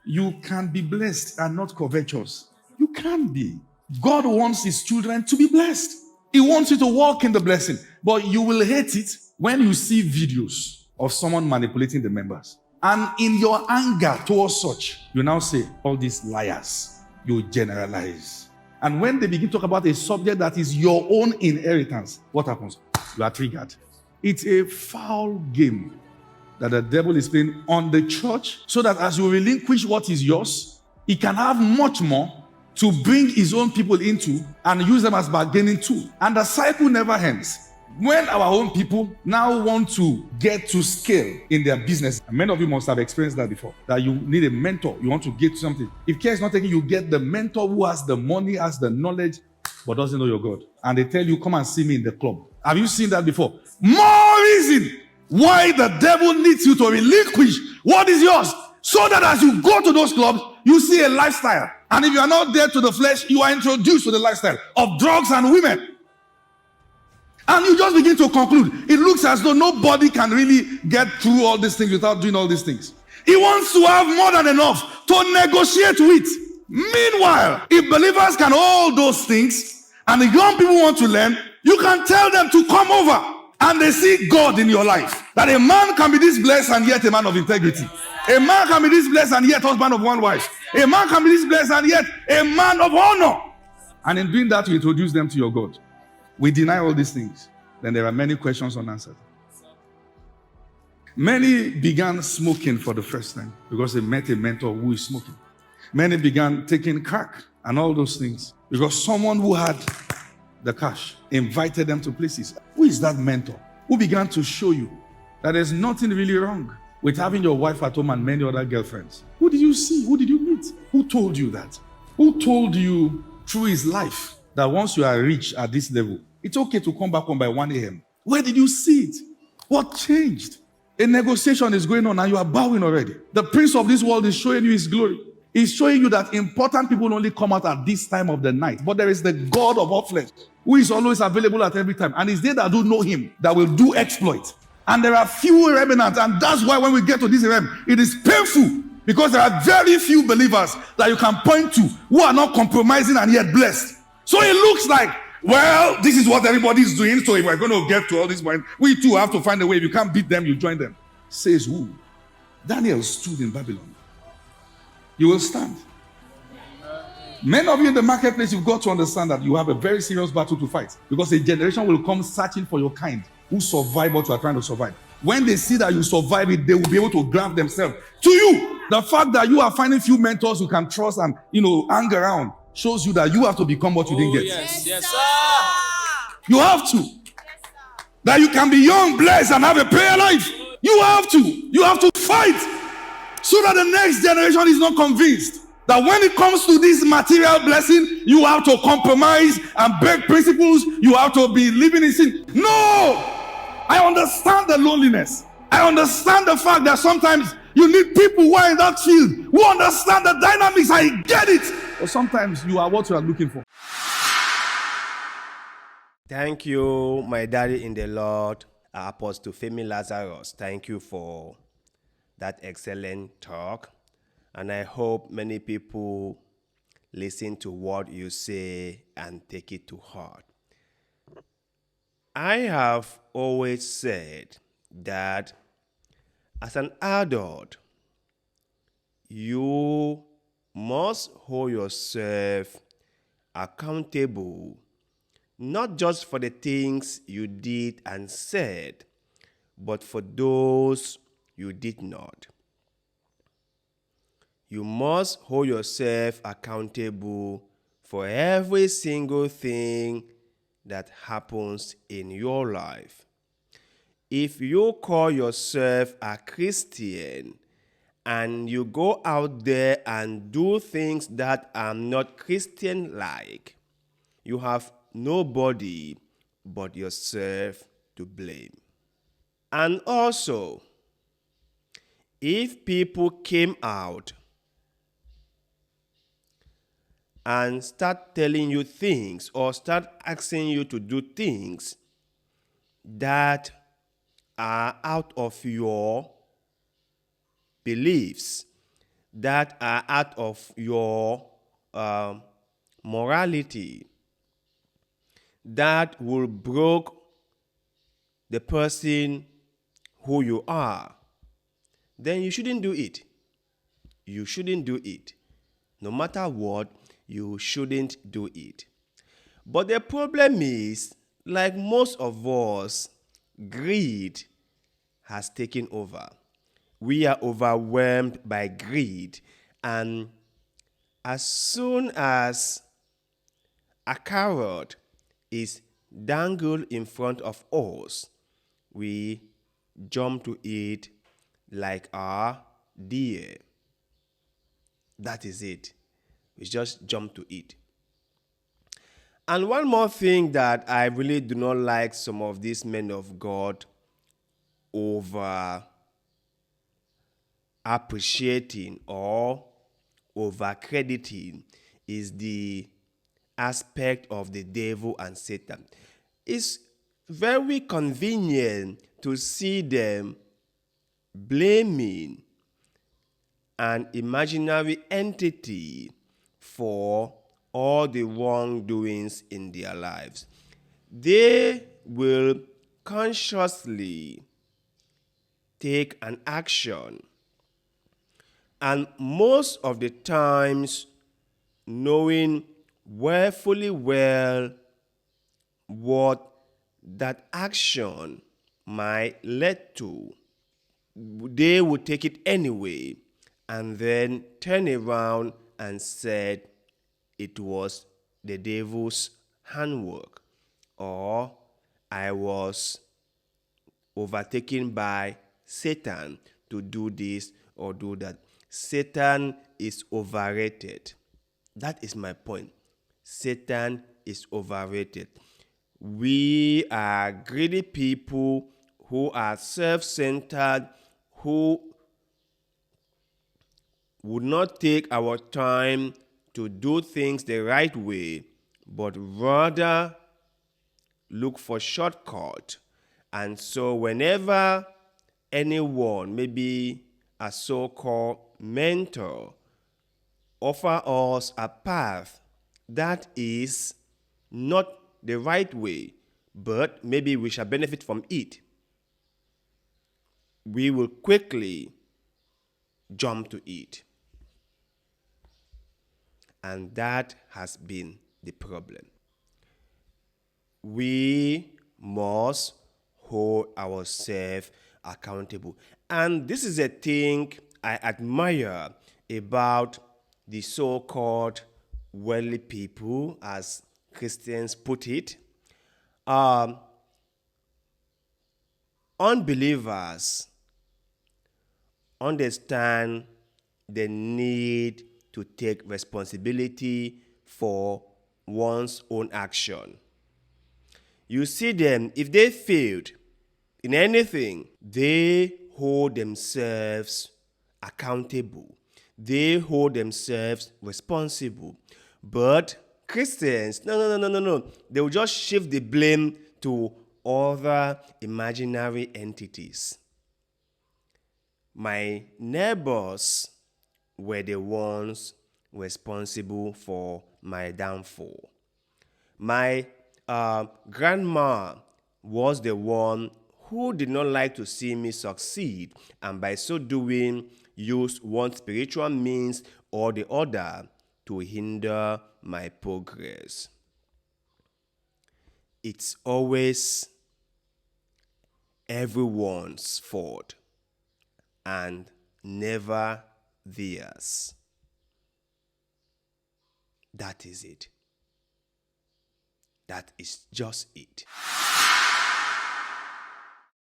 You can be blessed and not covetous. You can't be. God wants his children to be blessed. He wants you to walk in the blessing. But you will hate it when you see videos of someone manipulating the members. And in your anger towards such, you now say, all these liars. You generalize. And when they begin to talk about a subject that is your own inheritance, what happens? You are triggered. It's a foul game that the devil is playing on the church, so that as you relinquish what is yours, he can have much more to bring his own people into and use them as bargaining tool. And the cycle never ends. When our own people now want to get to scale in their business, and many of you must have experienced that before, that you need a mentor, you want to get to something. If care is not taken, you get the mentor who has the money, has the knowledge, but doesn't know your God. And they tell you, come and see me in the club. Have you seen that before? More reason why the devil needs you to relinquish what is yours, so that as you go to those clubs, you see a lifestyle. And if you are not there to the flesh, you are introduced to the lifestyle of drugs and women. And you just begin to conclude. It looks as though nobody can really get through all these things without doing all these things. He wants to have more than enough to negotiate with. Meanwhile, if believers can hold those things, and the young people want to learn, you can tell them to come over. And they see God in your life. That a man can be this blessed and yet a man of integrity. A man can be this blessed and yet husband of one wife. A man can be this blessed and yet a man of honor. And in doing that, you introduce them to your God. We deny all these things. Then there are many questions unanswered. Many began smoking for the first time because they met a mentor who is smoking. Many began taking crack and all those things because someone who had the cash invited them to places. Who is that mentor who began to show you that there's nothing really wrong with having your wife at home and many other girlfriends? Who did you see? Who did you meet? Who told you that? Who told you through his life that once you are rich at this level, it's okay to come back home by 1 a.m.? Where did you see it? What changed? A negotiation is going on and you are bowing already. The prince of this world is showing you his glory. He's showing you that important people only come out at this time of the night. But there is the God of all flesh who is always available at every time. And it's they that do know him that will do exploit. And there are few remnants. And that's why when we get to this realm, it is painful. Because there are very few believers that you can point to who are not compromising and yet blessed. So it looks like, well, this is what everybody is doing. So if we're going to get to all this point, we too have to find a way. If you can't beat them, you join them. Says who? Daniel stood in Babylon. You will stand. Many of you in the marketplace, you've got to understand that you have a very serious battle to fight. Because a generation will come searching for your kind who survive what you are trying to survive. When they see that you survive it, they will be able to grant themselves to you. The fact that you are finding few mentors you can trust and, hang around shows you that you have to become what you didn't get. Yes, sir. You have to. That you can be young, blessed, and have a prayer life. You have to. You have to fight. So that the next generation is not convinced that when it comes to this material blessing, you have to compromise and break principles. You have to be living in sin. No! I understand the loneliness. I understand the fact that sometimes you need people who are in that field, who understand the dynamics. I get it. But sometimes you are what you are looking for. Thank you, my daddy in the Lord, Apostle Femi Lazarus. Thank you for that excellent talk. And I hope many people listen to what you say and take it to heart. I have always said that as an adult, you must hold yourself accountable, not just for the things you did and said, but for those you did not. You must hold yourself accountable for every single thing that happens in your life. If you call yourself a Christian and you go out there and do things that are not Christian-like, you have nobody but yourself to blame. And also, if people came out and start telling you things or start asking you to do things that are out of your beliefs, that are out of your morality, that will break the person who you are, then you shouldn't do it. You shouldn't do it. No matter what, you shouldn't do it. But the problem is, like most of us, greed has taken over. We are overwhelmed by greed, and as soon as a carrot is dangled in front of us, we jump to it like a deer. That is it. We just jump to it. And one more thing that I really do not like some of these men of God over appreciating or over crediting is the aspect of the devil and Satan. It's very convenient to see them blaming an imaginary entity for all the wrongdoings in their lives. They will consciously take an action, and most of the times knowing fully well what that action might lead to, they would take it anyway and then turn around and said it was the devil's handwork, or I was overtaken by Satan to do this or do that. Satan is overrated. That is my point. Satan is overrated. We are greedy people who are self-centered, who would not take our time to do things the right way, but rather look for shortcut. And so whenever anyone, maybe a so-called mentor, offer us a path that is not the right way, but maybe we shall benefit from it, we will quickly jump to it. And that has been the problem. We must hold ourselves accountable. And this is a thing I admire about the so-called worldly people, as Christians put it. Unbelievers understand the need to take responsibility for one's own action. You see them, if they failed in anything, they hold themselves accountable. They hold themselves responsible. But Christians, no. They will just shift the blame to other imaginary entities. My neighbors were the ones responsible for my downfall. My grandma was the one who did not like to see me succeed, and by so doing used one spiritual means or the other to hinder my progress. It's always everyone's fault and never theirs. That is it. That is just it.